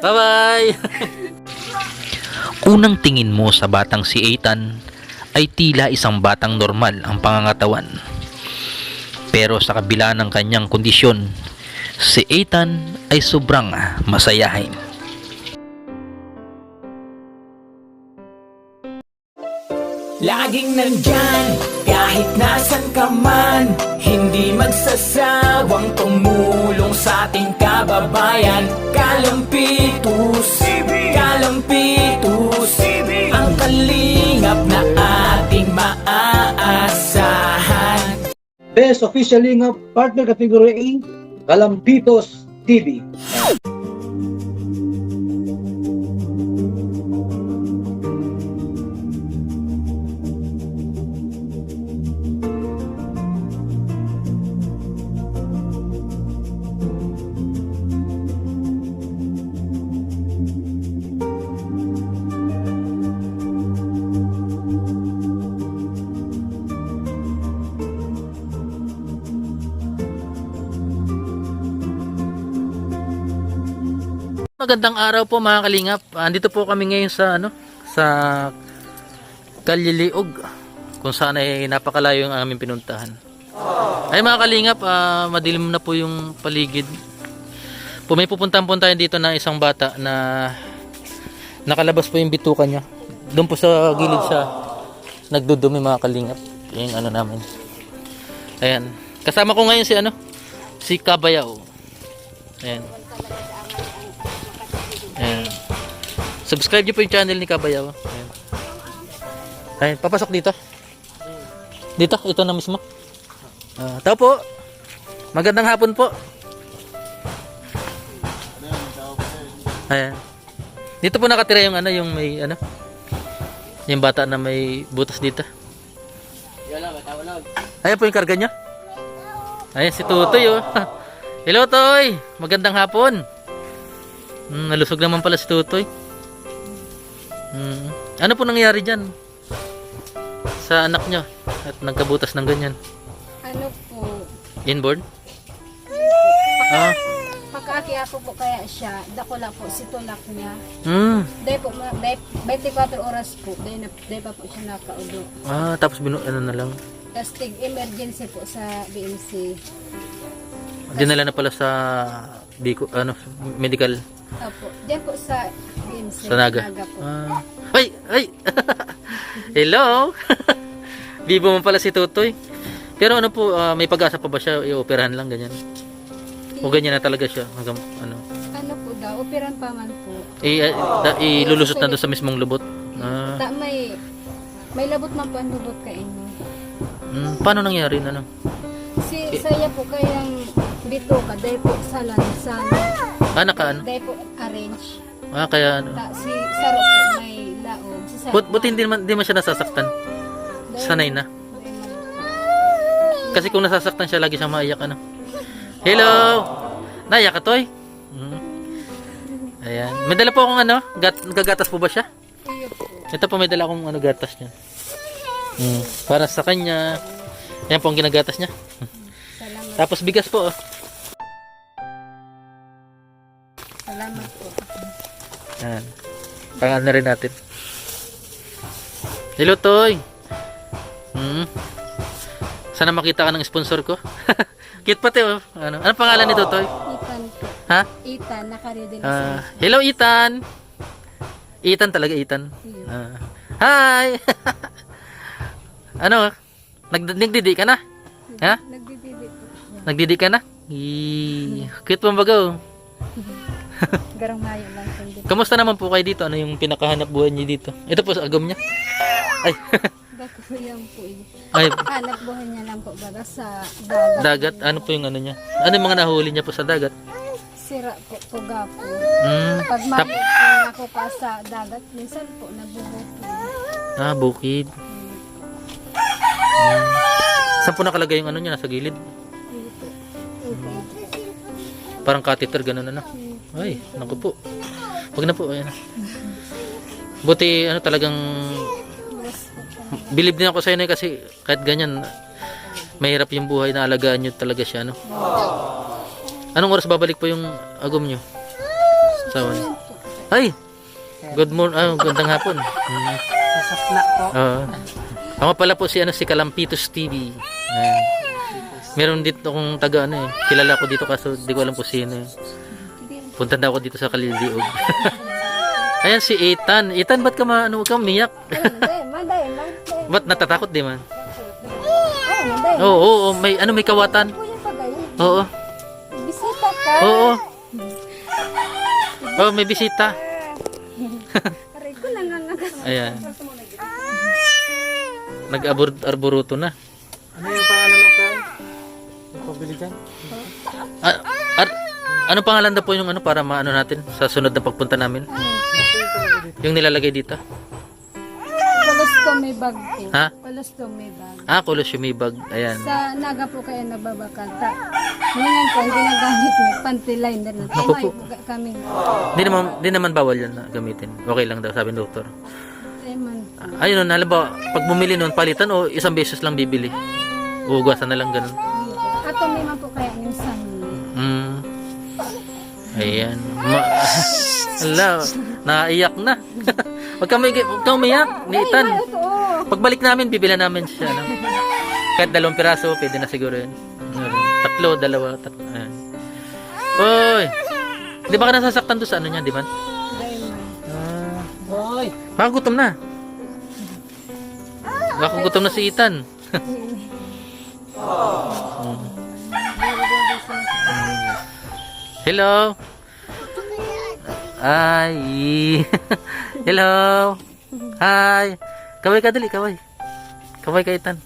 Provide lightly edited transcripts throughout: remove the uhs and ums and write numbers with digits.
Bye-bye. Unang tingin mo sa batang si Ethan ay tila isang batang normal ang pangangatawan. Pero sa kabila ng kanyang kondisyon, si Ethan ay sobrang masayahin. Laging nandyan, kahit nasan ka man, hindi magsasawang tumulong sa ating kababayan. Kalampitus, Kalampitus, ang kalingap na ating maaasahan. Best Official Lingap Partner Category A, Kalampitos TV. Magandang araw po mga kalingap. Andito po kami ngayon sa sa Kaliliog, kung saan ay napakalayo yung aming pinuntahan. Ay mga kalingap, madilim na po yung paligid. May pupuntahan po tayo dito na isang bata na nakalabas po yung bituka niya. Doon po sa gilid siya nagdudumi mga kalingap. Yung namin. Ayan. Kasama ko ngayon si Kabayaw. Ayan. Ayan. Subscribe niyo po yung channel ni Kabayaw. Ayan. Ayan, papasok dito. Dito, ito na mismo. Tao po. Magandang hapon po. Ayan. Dito po nakatira yung yung may yung bata na may butas dito. Ayan po yung karga niya. Ayan si Tutoy oh. Hello Toy. Magandang hapon. Nalusog naman pala si Tutoy. Ano po nangyari dyan sa anak nyo at nagkabutas ng ganyan? Ano po? Inborn? Pagkaakiako po kaya siya, dakula po si tulak niya. Dahil po, 24 oras po, dahil pa po siya nakaudo. Tapos na lang. Tapos emergency po sa BMC. Dinala na pala sa medical. Opo, diyan po sa BMC. Sa Naga. Po. Ay! Hello! Bibo mo pala si Tutoy. Pero may pag-asa pa ba siya? I-operahan lang ganyan? O ganyan na talaga siya? Hanggang Ano po daw, operan pa man po. Ilulusot na doon sa mismong lubot? May labot man po ang lubot ka inyo. Paano nangyari na Saya po kayang bituka, dahil po sa lansan. Dahil po arrange. Kaya Si Saro po may laog. Si Saro buti hindi man siya nasasaktan. Sanay na. Kasi kung nasasaktan siya, lagi siyang maiyak Hello! Naiyak ka, Toy? Ayan. May dala po akong gagatas po ba siya? Ito po, may dala akong gatas niya. Para sa kanya. Ayan po ang ginagatas niya. Salamat. Tapos bigas po. Salamat po. Ayan. Pangalan na rin natin. Hello, Toy. Sana makita ka ng sponsor ko. Cute pati oh. Ano pangalan nito, Toy? Ethan po. Ha? Ethan, nakaready na siya. Hello, Ethan. Ethan talaga, Ethan. Hi! Nagdidi ka na? Ha? Nagdididi po. Nagdidi ka na? Cute mo bago. Garang mayo lang po. Kamusta naman po kayo dito? Ano yung pinakahanap buhay niyo dito? Ito po sa agam niya. Ay. Bago yan po eh. Ay. Hanap buhay niya lang po baga sa dagat. Dagat? Ano po yung niya? Ano yung mga nahuli niya po sa dagat? Sira po, tuga po. Pag Tap. maliit po ako pa sa dagat, minsan po nagbubuto. Bukid. Saan po nakalagay yung niya? Nasa gilid? Parang catheter, ganun Ay, naku po. Huwag na po. Ayan. Buti, talagang believe din ako sa inyo kasi kahit ganyan, mahirap yung buhay na alagaan nyo talaga siya, Anong oras babalik po yung agom nyo? Sawan. Ay! Good morning, gandang hapon. Sasakla po. Oo. Ako pala po si Kalampitos TV. Ayan. Meron dito akong taga kilala ko dito kaso di ko alam po sino. Punta na ako dito sa Kaliliog. Ayan si Ethan. Ethan, ba't ka huwag kang umiyak? Manday. Ba't natatakot di man? Manday. Oo, may kawatan. Kuya pa kayo. Oo. Bisita ka. Oo. Oh, may bisita. Aray ko nangangagat. Ayan. Nag-arboruto na. Ano yung pangalan ng friend? Yung pabili dyan? Ano pangalan na po yung para maano natin sa sunod na pagpunta namin? Yung nilalagay dito? Colostomy bag po. Ha? Colostomy bag. Colostomy bag. Ayan. Sa naga po kayo nababakal. Ngayon po, hindi nagamit may panty liner na. Naku po. Kami. Di naman bawal yan na gamitin. Okay lang daw, sabi ng doktor. Eman. Ayun, alam ba, pag bumili nun, palitan o isang beses lang bibili? Ugasan na lang ganun. Ato may man po kaya minsan. Ayan. Hala, naiyak na. Huwag kang umiyak, ni Ethan. Pagbalik namin, bibila namin siya. No? Kahit 2 piraso, pwede na siguro yun. 3, 2, 3. Ayan. Uy! Di ba ka nasasaktan doon sa niya, di ba? Hoy! Baka gutom na. Baka gutom na si Ethan. Hello. Ay. Hello. Hi. Kaway ka dali, kaway. Kaway ka, Ethan.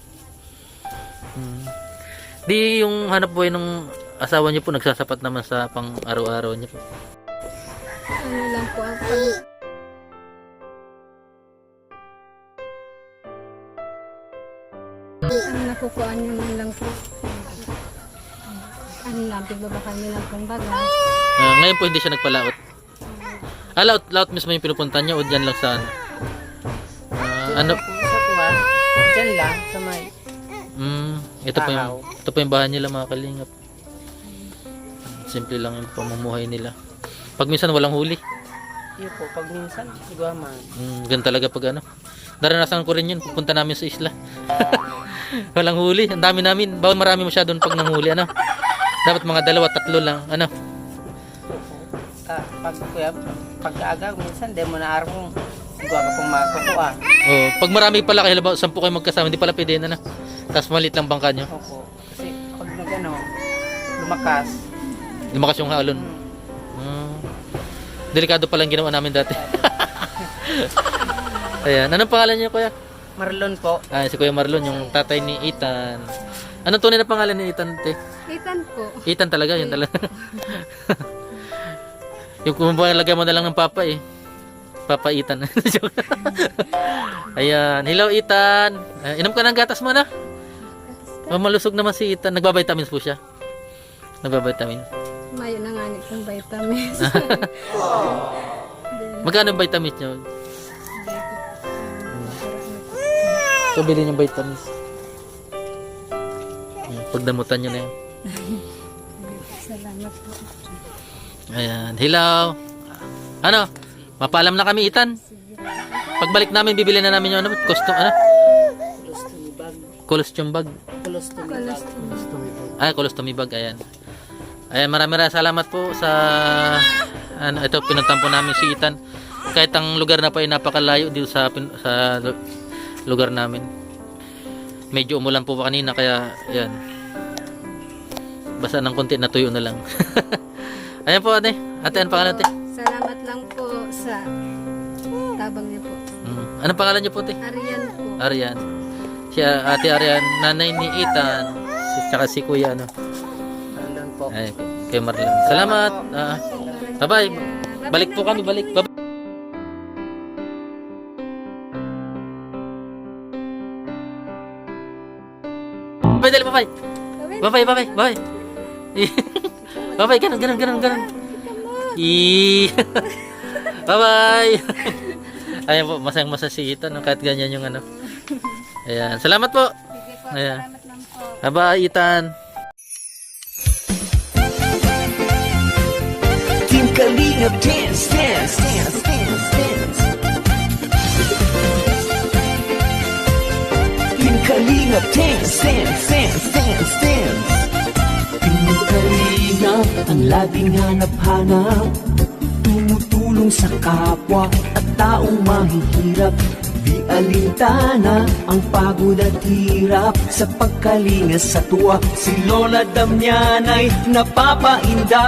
Di yung hanap buhay ng asawa niyo po nagsasapat naman sa pang araw-araw niyo po. Ano lang po ang ang nakukuhaan nyo man lang po. Ano lang, pigbabakal nyo lang pong baga. Ngayon po hindi siya nagpalaot. Laot mismo yung pinupunta niya o dyan lang sa ano? Sa kuha. Dyan lang, sa may Ito po yung bahay nila mga kalingap. Simple lang yung pamumuhay nila. Pag minsan walang huli. iyo po. Pag minsan, siguro man. Ganun talaga pag naranasan ko rin yun. Pupunta namin sa isla. Walang huli. Ang dami namin. Bawal marami masyadon pag nanghuli. Dapat mga 2, 3 lang. Pag-aga, minsan, di mo na araw siguro ka pong makakuha. Oh, pag marami pala kayo, 10 kayo magkasama, hindi pala pwede na. Tapos maliit lang bangka nyo. Opo. Kasi pag lumakas. Lumakas yung halon. Delikado pala yung ginawa namin dati. Ayan. Anong pangalan niyo, kuya? Marlon po. Si Kuya Marlon, yung tatay ni Ethan. Anong tunay na pangalan ni Ethan, te? Ethan po. Ethan talaga, yun talaga. Yung lagyan mo na lang ng papa Papa Ethan. Ayan. Hello, Ethan. Inom ka ng gatas mo na? Malusog naman si Ethan. Nagbabitamins po siya. Nagbabitamins. Mayo na nga nitong vitamins. Magkano ang vitamins nyo? So, bilhin yung vitamins. Pagdamutan nyo na yun. Salamat po. Ayan. Hello. Mapaalam na kami, Ethan. Pagbalik namin, bibili na namin yung costume bag. Colostomy bag. Ayan. Ayan, maraming salamat po sa ito pinuntampo namin si Ethan. Kahit ang lugar na po ay napakalayo dito sa lugar namin. Medyo umulan po pa kanina kaya ayan. Basa ng konti, natuyo na lang. Ayan po, ate. Ate, ano pangalan, ate? Salamat lang po sa tabang niyo po. Anong pangalan niyo po, ate? Arian po. Arian. Si ate Arian, nanay ni Ethan. Tsaka si kuya, Marlon po. Ay, kay Marlon. Salamat. Bye-bye. Balik po kami, balik. Bye-bye. Bye, dali, bye-bye. Bye-bye, bye-bye, bye-bye. Bye-bye, ganun. Bye-bye. Ayan po, masayang-masa si Ethan, kahit ganyan yung Ayan, salamat po. Sige po, Ayan. salamat lang po. Bye-bye, Ethan. Kalingap dance, dance, dance, dance, dance. Team Kalingap dance, dance, dance, dance, dance. Team Kalingap ang laging hanap-hanap, tumutulong sa kapwa at taong mahihirap. Di alintana ang pagod at hirap, sa pagkalinga sa tuwa si Lola Damianay napapainda.